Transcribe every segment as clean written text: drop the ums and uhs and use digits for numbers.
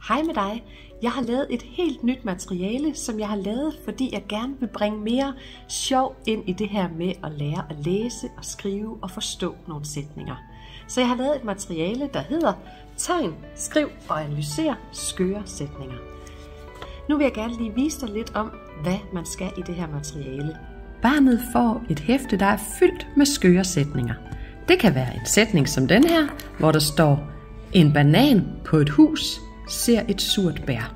Hej med dig. Jeg har lavet et helt nyt materiale, som jeg har lavet, fordi jeg gerne vil bringe mere sjov ind i det her med at lære at læse og skrive og forstå nogle sætninger. Så jeg har lavet et materiale, der hedder Tegn, skriv og analyser skøre sætninger. Nu vil jeg gerne lige vise dig lidt om, hvad man skal i det her materiale. Barnet får et hæfte, der er fyldt med skøre sætninger. Det kan være en sætning som den her, hvor der står: en banan på et hus ser et surt bær.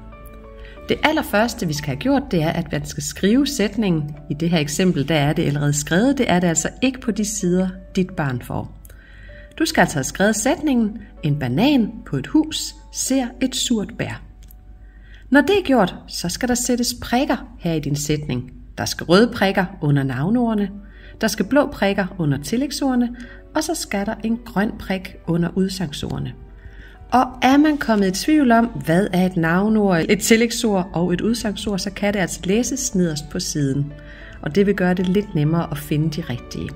Det allerførste, vi skal have gjort, det er, at man skal skrive sætningen. I det her eksempel, der er det allerede skrevet. Det er det altså ikke på de sider, dit barn får. Du skal altså have skrevet sætningen: en banan på et hus ser et surt bær. Når det er gjort, så skal der sættes prikker her i din sætning. Der skal røde prikker under navneordene, der skal blå prikker under tillægsordene, og så skal der en grøn prik under udsangsordene. Og er man kommet i tvivl om, hvad er et navneord, et tillægsord og et udsangsord, så kan det altså læses nederst på siden. Og det vil gøre det lidt nemmere at finde de rigtige.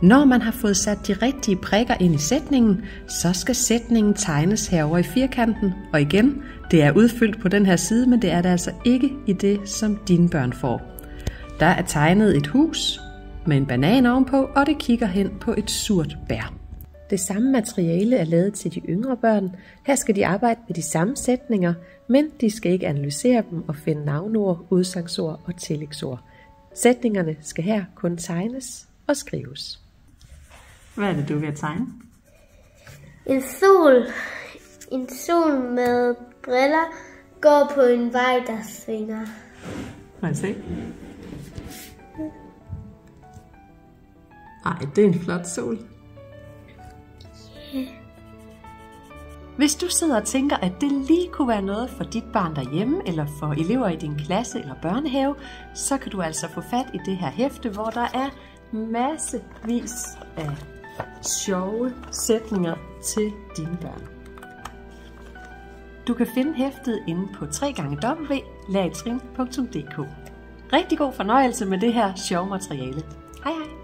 Når man har fået sat de rigtige prikker ind i sætningen, så skal sætningen tegnes herover i firkanten. Og igen, det er udfyldt på den her side, men det er det altså ikke i det, som dine børn får. Der er tegnet et hus med en banan ovenpå, og det kigger hen på et surt bær. Det samme materiale er lavet til de yngre børn. Her skal de arbejde med de samme sætninger, men de skal ikke analysere dem og finde navneord, udsangsord og tillægsord. Sætningerne skal her kun tegnes og skrives. Hvad er det, du er ved at tegne? En sol. En sol med briller går på en vej, der svinger. Må jeg se? Ej, det er en flot sol. Yeah. Hvis du sidder og tænker, at det lige kunne være noget for dit barn derhjemme, eller for elever i din klasse eller børnehave, så kan du altså få fat i det her hæfte, hvor der er massevis af sjove sætninger til dine børn. Du kan finde hæftet inde på www.læreitrin.dk. Rigtig god fornøjelse med det her sjove materiale. Hej hej!